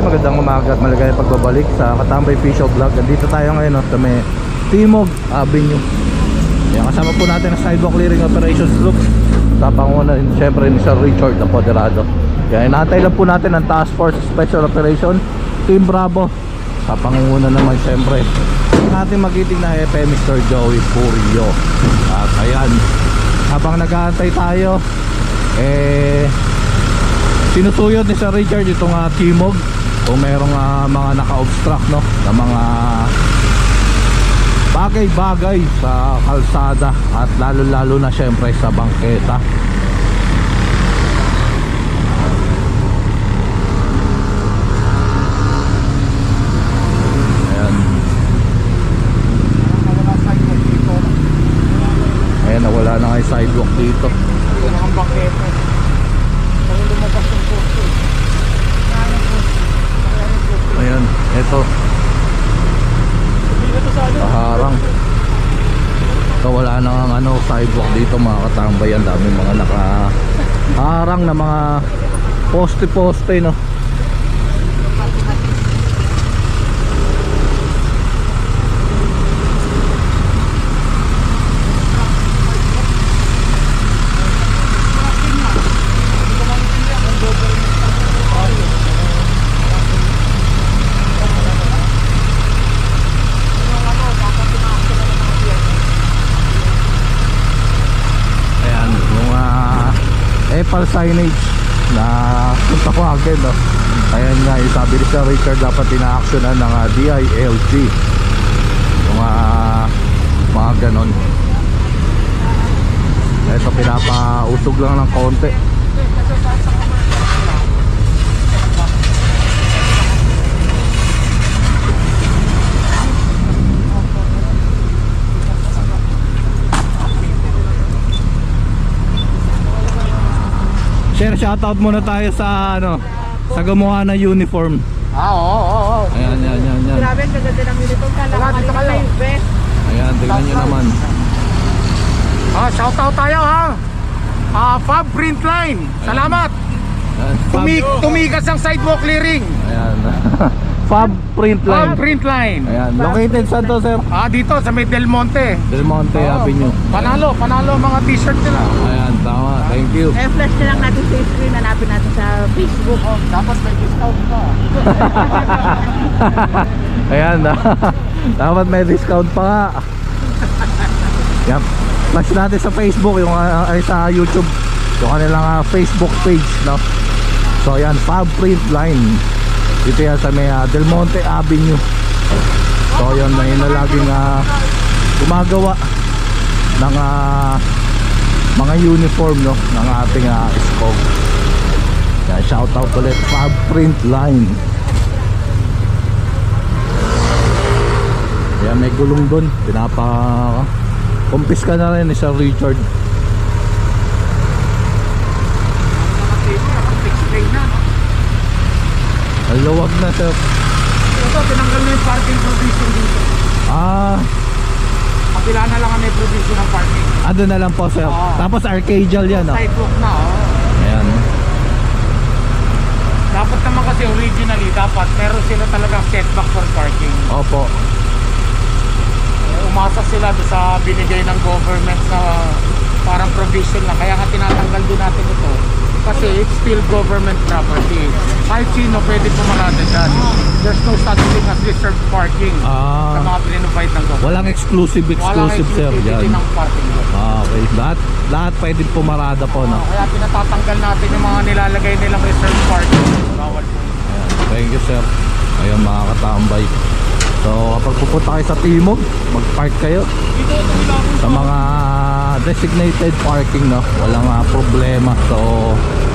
magandang umaga at maligayang pagbabalik sa Katambay Official Vlog. Andito tayo ngayon sa may Timog Avenue. Yan, kasama po natin ang sidewalk clearing operations group sa panguna siyempre ni Sir Richard Apoderado. Yan, inaantay lang po natin ang Task Force Special Operation Team Bravo sa pangunguna naman siyempre natin magiting na FM Mr. Joey Curio. At ayan, habang nag-aantay tayo sinusuyod ni Sir Richard itong Timog kung merong mga naka-obstruct na mga bagay-bagay sa kalsada at lalo-lalo na syempre sa bangketa. Ayan, nawala na nga yung sidewalk dito. Wala nang bangketa. Kaya lumabas yung poste. Ayan, eto kaharang. So wala na nga sidewalk dito mga katambay. Ang dami mga nakaharang na mga poste-poste, no. Epal signage na tawagin, no? Ayan nga, sabi ni Sir Richard dapat ina-actionan ng DILG yung mga ganon. Ito pinapausog lang ng konti. Sir, shoutout muna tayo sa sa gumawa ng uniform. Oo. Ayan. Grabe, ang gaganda ng uniform. Kala ko kanina na yung vest. Ayan, tingnan nyo naman. Shoutout tayo Fab Print Line. Salamat. Ayan, Tumigas ang sidewalk clearing. Ayan. Fab Print Line. Fab Print Line. Ayan, located saan to, sir? Dito sa may Del Monte. Del Monte Avenue. Panalo mga t-shirt nila. Ayan, tama. Thank you. Flash na lang natin sa screen. Hanapin natin sa Facebook. Dapat may discount ka. Ayan, dapat may discount pa nga. Yep. Flash natin sa Facebook, yung sa YouTube, yung kanilang Facebook page, no? So ayan, Fab Print Line. Dito yan sa may Del Monte Avenue. So yun, may na laging gumagawa ng mga uniform, no, ng ating SCOG. Yan, shoutout ulit, Fab Print Line. Yan, may gulong dun, kumpiska na rin ni Sir Richard. Luwag na, sir. Ito, tinanggal na yung parking provision dito. Kapila na lang ang may provision ng parking. Doon na lang po, sir. Tapos arcadial yan, no? Sidewalk na, Ayan. Dapat naman kasi originally, meron sila talagang setback for parking. Opo. Umasa sila sa binigay ng government na parang provision lang. Kaya nga tinatanggal din natin ito. Kasi it's still government property. Kahit sino pwede pumarada dyan. There's no such thing as reserved parking sa mga prinopide ng government. Walang exclusive, sir. Exclusivity ng parking lot. Okay. Lahat pwede pumarada po, no? Kaya pinatatanggal natin yung mga nilalagay nilang reserved parking. Bawal po. Thank you, sir. Ayun, mga katambay. So kapag pupunta kayo sa Timog, mag-park kayo sa mga designated parking, no? Walang problema. So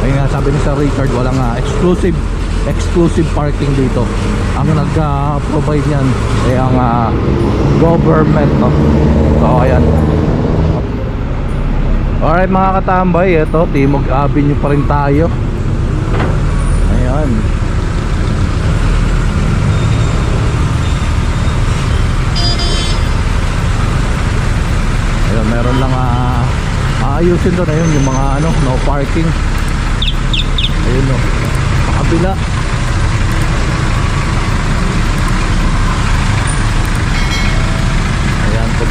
ayun nga, sabi ni Sir Richard, walang exclusive parking dito. Ang nag-provide niyan ay ang government, no? So ayan. Alright, mga katambay, ito Timog Avenue pa rin tayo. Ayan. Meron lang ayusin doon. Ayun yung mga no parking. Ayun, no, sa kabila.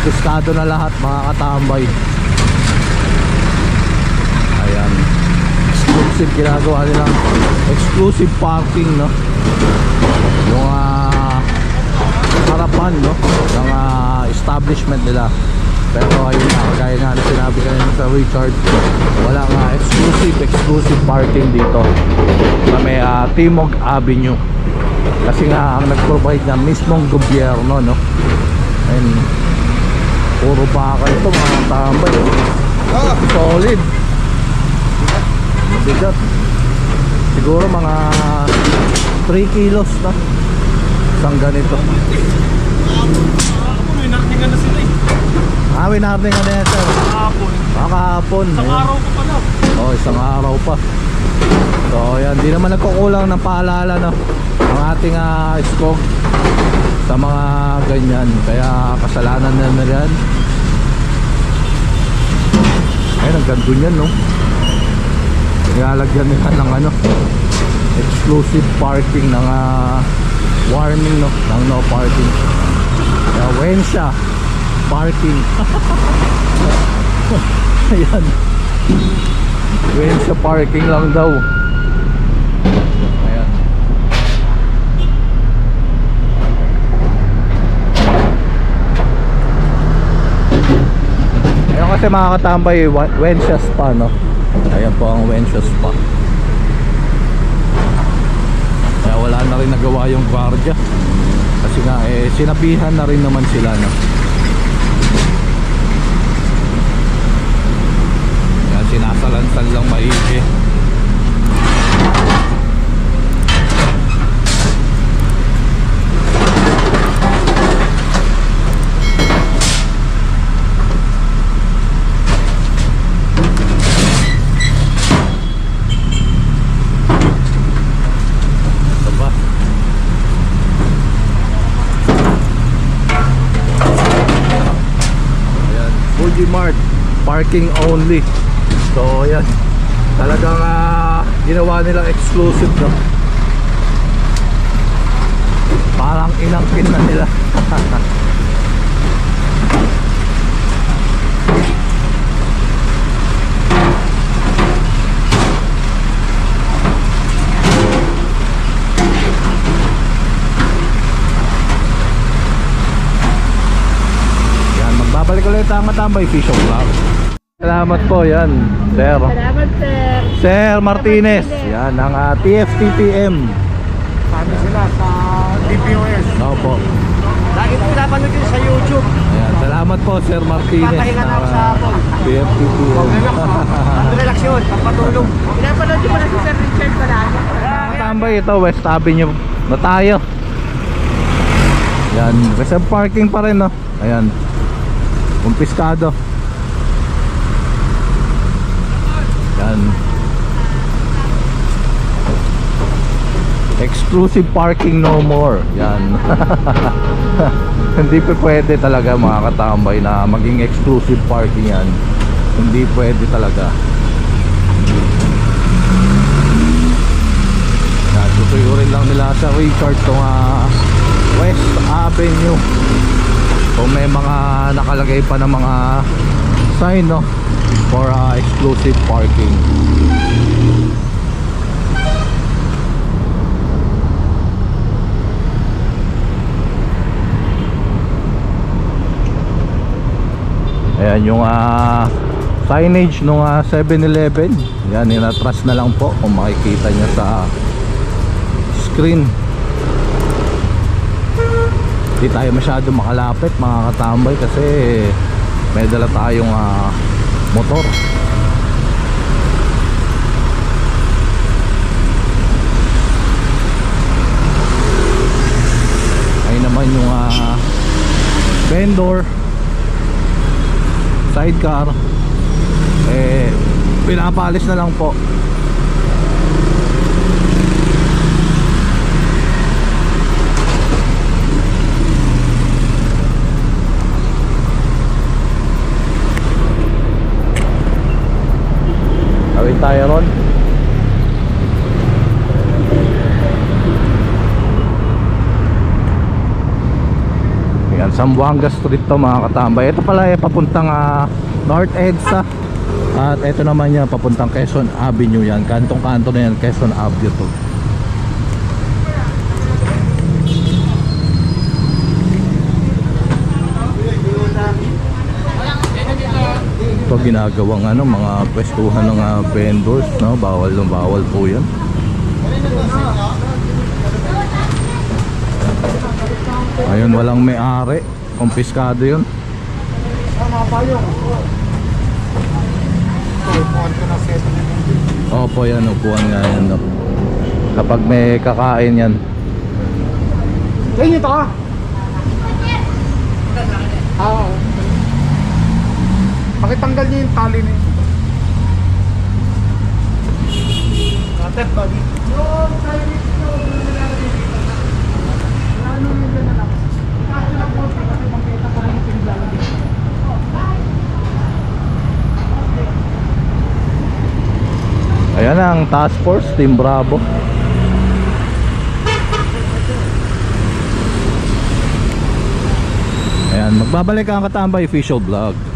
Kumpiskado na lahat mga katambay. Ayan, exclusive, ginagawa nilang exclusive parking, no? Yung harapan, no, ng establishment nila. Pero ayun na, kagaya nga na sinabi kanina sa Richard, wala nga exclusive parking dito sa may Timog Avenue. Kasi nga ang nag-provide na mismong gobyerno, no? And puro bakal ito mga tambay, solid, mabigat, siguro mga 3 kilos na isang ganito. Winarningan na sila eh. Winarningan na yan, sir. Kahapon. Isang araw pa pala. Isang araw pa. So yan, di naman nagkukulang ng paalala, no, ang ating SCOG sa mga ganyan. Kaya kasalanan na yan. Ayun, ang ganda yan, no. Nilalagyan nila ng exclusive parking ng warning, no, ng no parking. Kaya Wensha parking. Ayan, Wensha parking lang daw. Ayan. Ayan kasi mga katambay, Wensha Spa, no. Ayan po ang Wensha Spa. Kaya wala na rin nagawa yung guardia. Kasi nga sinabihan na rin naman sila, no. Kaya sinasalansan lang maigi. Mart parking only. So ayan, talagang ginawa nila exclusive, no? Parang inangkin na nila. Babalik ulit ang Matambay Fishing Club. Salamat po, yan, sir. Salamat, sir. Sir Martinez, yan ang TFTPM. Sabi sila sa DPOS. Opo. Lagi po napanood yun sa YouTube. Ayan, salamat po, Sir Martinez Papahinga na ako sa ng hapon. TFTPM. Relax yun, pagpatulong. Pinapanood ko na si Sir Richard palagi. Matambay, ito West Avenue na tayo. Yan, reserve parking pa rin, no? Ayan, kumpiskado. Yan, exclusive parking no more. Yan. Hindi pa pwede talaga mga katambay na maging exclusive parking yan. Hindi pwede talaga. Yan, tutuyurin lang nila sa Richard itong West Avenue. Kung may mga nakalagay pa ng mga sign, no, for exclusive parking. Ayan yung signage nung 7-Eleven. Yan, inatras na lang po kung makikita nyo sa screen. Hindi tayo masyado makalapit mga katambay kasi may dala tayong motor. Ayun naman yung vendor, sidecar, pinapalis na lang po. Gawin tayo ron. Ayan, Zamboanga Street to mga katambay. Ito pala papuntang North EDSA. At ito naman yan papuntang Quezon Avenue yan. Kantong kanto na yan, Quezon Avenue to. Ito ginagawang mga pwestuhan ng vendors, no? Bawal na bawal po yan. Ayun, walang may-ari, kumpiskado yun. Opo, yan, upuan nga yan, no? Kapag may kakain yan. Ayun ito ka. Oo. Pakitanggal niyo yung tali niyo. Natet body. Ayan ang task force, Team Bravo. Ayan, magbabalik ang Katambay official vlog.